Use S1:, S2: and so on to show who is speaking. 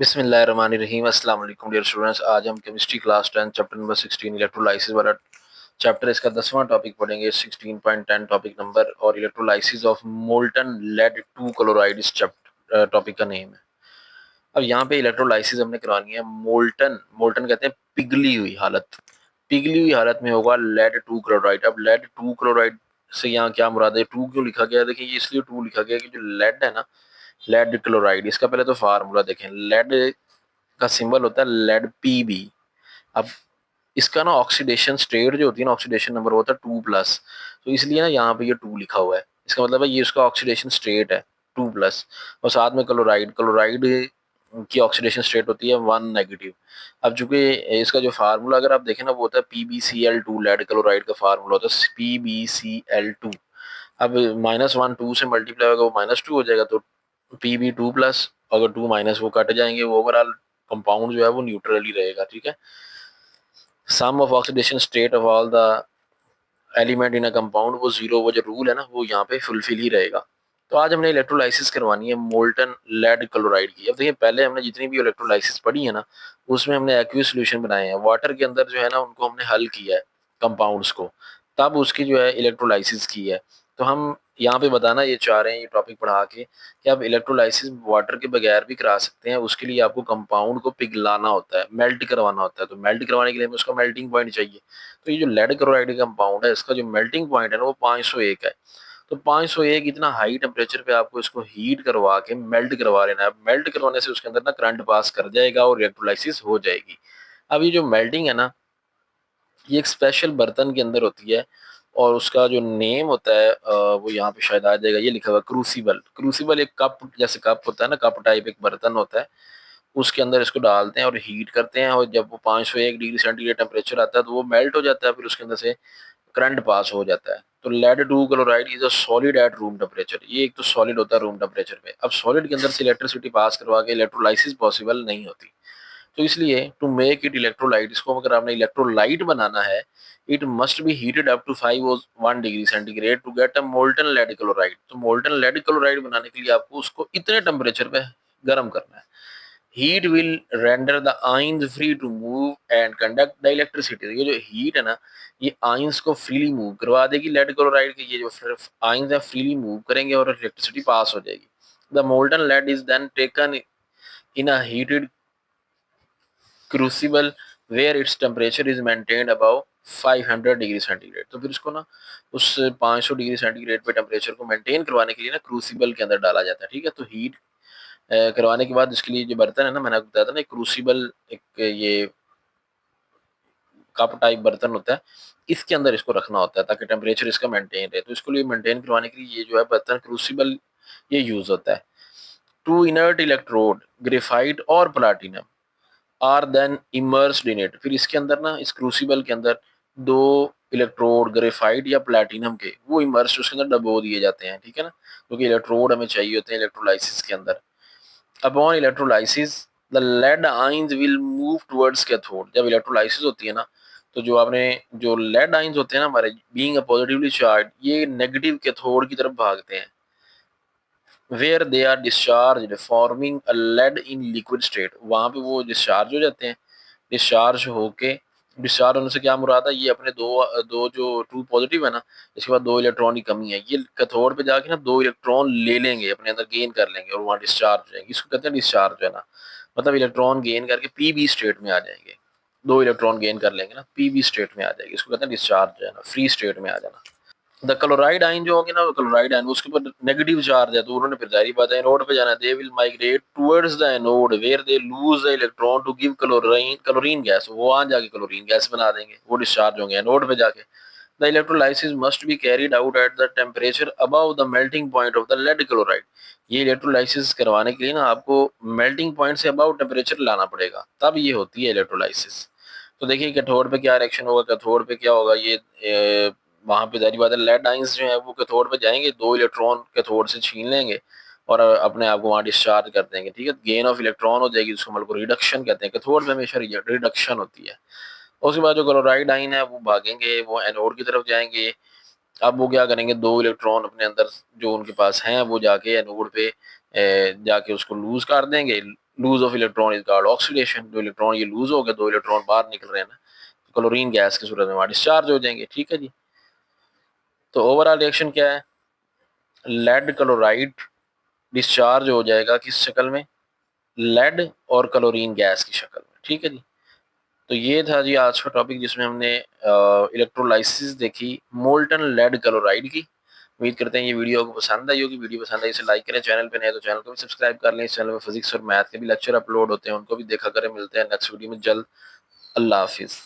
S1: बिस्मिल्लाहिर्रहमानिर्रहीम अस्सलाम वालेकुम डियर स्टूडेंट्स। आज हम chemistry class 10 chapter number 16 electrolysis वाला चैप्टर, इसका 10वां टॉपिक पढ़ेंगे। 16.10 टॉपिक नंबर और electrolysis of molten lead two chloride इस चैप्टर टॉपिक का नेम है। अब यहाँ पे इलेक्ट्रोलाइसिस हमने करवानी है मोल्टन, मोल्टन कहते हैं पिघली हुई हालत, पिघली हुई हालत में होगा लेड टू क्लोराइड। अब लेड टू क्लोराइड से यहाँ क्या मुराद है, टू क्यों लिखा गया है? देखिए ये इसलिए टू लिखा गया है कि जो लेड है ना, लेड क्लोराइड, इसका पहले तो फार्मूला देखें। लेड का सिंबल होता है लेड पीबी। अब इसका ना ऑक्सीडेशन स्टेट जो होती है ना, ऑक्सीडेशन नंबर होता है 2+, तो इसलिए ना यहाँ पे ये 2 लिखा हुआ है। इसका मतलब है ये उसका ऑक्सीडेशन स्टेट है 2+, और साथ में क्लोराइड, क्लोराइड की ऑक्सीडेशन स्टेट होती है 1 नेगेटिव। अब चूंकि इसका जो फार्मूला अगर आप देखें ना, वो होता है PbCl2, लेड क्लोराइड का फार्मूला होता है PbCl2। अब -1 2 से मल्टीप्लाई होगा, वो -2 हो जाएगा, तो Pb2+, अगर 2 माइनस वो कट जाएंगे, वो ओवरऑल कंपाउंड जो है वो न्यूट्रल ही रहेगा। ठीक है, sum of oxidation state of all the element in a compound, वो जीरो, वो जो रूल है ना, वो यहाँ पे फुलफिल ही रहेगा। तो आज हमने इलेक्ट्रोलाइसिस करवानी है मोल्टन लेड क्लोराइड की। अब देखिए पहले हमने जितनी भी इलेक्ट्रोलाइसिस पढ़ी है ना, उसमें हमने एक्वियस सॉल्यूशन बनाए हैं, वाटर के अंदर जो है ना उनको हमने हल किया है कंपाउंड्स को, तब उसकी जो है इलेक्ट्रोलाइसिस की है। तो हम यहाँ पे बताना ये चाह रहे हैं, ये टॉपिक पढ़ा के, कि आप इलेक्ट्रोलाइसिस वाटर के बगैर भी करा सकते हैं। उसके लिए आपको कंपाउंड को पिघलाना होता है, मेल्ट करवाना होता है। तो मेल्ट करवाने के लिए हमें उसका मेल्टिंग पॉइंट चाहिए। तो ये जो लेड क्लोराइड कंपाउंड है, इसका जो मेल्टिंग पॉइंट है ना, वो 501 है। तो 501 इतना हाई टेम्परेचर पे आपको इसको हीट करवा के मेल्ट करवा लेना है। मेल्ट करवाने से उसके अंदर ना करंट पास कर जाएगा और इलेक्ट्रोलाइसिस हो जाएगी। अब ये जो मेल्टिंग है ना, ये एक स्पेशल बर्तन के अंदर होती है, और उसका जो नेम होता है वो यहाँ पे शायद आ जाएगा, ये लिखा हुआ है क्रूसिबल। क्रूसिबल एक कप जैसे कप होता है ना, कप टाइप एक बर्तन होता है, उसके अंदर इसको डालते हैं और हीट करते हैं, और जब वो 501 डिग्री सेंटीग्रेड टेम्परेचर आता है तो वो मेल्ट हो जाता है, फिर उसके अंदर से करंट पास हो जाता है। तो lead two chloride is a solid at room temperature. ये एक तो सॉलिड होता है रूम टेम्परेचर पे। अब सॉलिड के अंदर से इलेक्ट्रिसिटी पास करवा के इलेक्ट्रोलाइसिस पॉसिबल नहीं होती। तो इसलिए टू मेक इट इलेक्ट्रोलाइट, इसको अगर आपने इलेक्ट्रोलाइट बनाना है, it must be heated up to 501 degree centigrade to get a molten lead chloride. तो मोल्टन लेड क्लोराइड बनाने के लिए आपको उसको इतने टेम्परेचर पे गर्म करना है। Heat will render the ions free to move and conduct the electricity. ये जो हीट है ना, ये आइंस को फ्रीली मूव करवा देगी लेड क्लोराइड के। ये जो आइंस है फ्रीली मूव करेंगे और इलेक्ट्रिसिटी पास हो जाएगी। The molten lead is then taken in a heated crucible where its temperature is maintained above 500 degree centigrade. तो फिर इसको ना उस 500 डिग्री सेंटीग्रेड पे टेम्परेचर को मेंटेन करवाने के लिए ना क्रूसिबल के अंदर डाला जाता है। ठीक है, तो हीट करवाने के बाद इसके लिए जो बर्तन है ना, मैंने आपको बताया था ना, क्रूसिबल एक ये कप टाइप बर्तन होता है, इसके अंदर इसको रखना होता है ताकि टेम्परेचर इसका मेंटेन रहे। तो इसको लिए मेंटेन करवाने के लिए ये जो है बर्तन क्रूसिबल ये यूज होता है। टू इनर्ट इलेक्ट्रोड ग्रेफाइट और platinum are then immersed in it. फिर इसके अंदर ना, इस क्रूसिबल के अंदर दो इलेक्ट्रोड ग्रेफाइट या प्लेटिनम के, वो इमर्स्ड उसके अंदर डबो दिए जाते हैं। ठीक है ना, क्योंकि इलेक्ट्रोड हमें चाहिए होते हैं इलेक्ट्रोलाइसिस के अंदर। Upon electrolysis the lead ions will move towards cathode. जब इलेक्ट्रोलाइसिस होती है ना, तो जो आपने जो लेड आइंस होते हैं ना हमारे, बीइंग अ पॉजिटिवली चार्ज, ये नेगेटिव कैथोड की तरफ भागते हैं। Where they are discharge forming a lead in liquid state, वहां पे वो डिस्चार्ज हो जाते हैं। डिस्चार्ज होके, डिस्चार्ज होने से क्या मुराद है, ये अपने दो दो जो टू पॉजिटिव है ना, इसके बाद दो इलेक्ट्रॉन की कमी है, ये कैथोड पे जाके ना दो इलेक्ट्रॉन ले लेंगे अपने अंदर, गेन कर लेंगे, और वहाँ डिस्चार्ज हो जाएंगे। इसको कहते हैं डिस्चार्ज है ना, मतलब इलेक्ट्रॉन गेन करके पीबी स्टेट में आ जाएंगे। दो इलेक्ट्रॉन गेन कर लेंगे ना, पीबी स्टेट में आ जाएगी, इसको कहते हैं डिस्चार्ज है ना, फ्री स्टेट में आ जाना। द क्लोराइड आइन जो होगी ना, क्लोराइड आइन उसके ऊपर नेगेटिव चार्ज है, तो उन्होंने फिर जारी बात है एनोड पे जाना है। They will migrate towards the anode where they lose the electron to give chlorine, chlorine gas, वो वहां जाके क्लोरीन गैस बना देंगे, वो डिस्चार्ज होंगे एनोड पे जाके। The electrolysis must be carried out at the temperature above the melting point of the lead chloride. ये इलेक्ट्रोलाइसिस करवाने के लिए ना आपको मेल्टिंग पॉइंट से अबव टेम्परेचर लाना पड़ेगा, तब ये होती है इलेक्ट्रोलाइसिस। तो देखिए कैथोड पे क्या रिएक्शन होगा, कैथोड पे क्या होगा, ये वहां पे जारी बात है लेड आइंस जो है वो कैथोड पे जाएंगे, दो इलेक्ट्रॉन कैथोड से छीन लेंगे और अपने आप को वहां डिस्चार्ज कर देंगे। ठीक है, गेन ऑफ इलेक्ट्रॉन हो जाएगी, जिसको मतलब रिडक्शन कहते हैं। कैथोड में हमेशा रिडक्शन होती है। उसके बाद जो क्लोराइड आइन है वो भागेंगे, वो एनोड की तरफ जाएंगे। अब वो क्या करेंगे, दो इलेक्ट्रॉन अपने अंदर जो उनके पास हैं वो जाके एनोड पे जाके उसको लूज कर देंगे। Lose of electron is called oxidation. जो इलेक्ट्रॉन ये लूज हो गए, 2 इलेक्ट्रॉन बाहर निकल रहे हैं ना, क्लोरीन गैस की सूरत में वहां डिस्चार्ज हो जाएंगे। ठीक है जी। तो ओवरऑल रिएक्शन क्या है, लेड क्लोराइड डिस्चार्ज हो जाएगा किस शक्ल में, लेड और क्लोरीन गैस की शक्ल में। ठीक है जी। तो ये था जी आज का टॉपिक जिसमें हमने इलेक्ट्रोलाइसिस देखी मोल्टन लेड क्लोराइड की। उम्मीद करते हैं ये वीडियो को पसंद आई होगी। वीडियो पसंद आई इसे लाइक करें, चैनल पे नए तो चैनल को भी सब्सक्राइब कर लें। इस चैनल में फिजिक्स और मैथ के भी लेक्चर अपलोड होते हैं, उनको भी देखा करें। मिलते हैं नेक्स्ट वीडियो में जल्द। अल्लाह हाफिज़।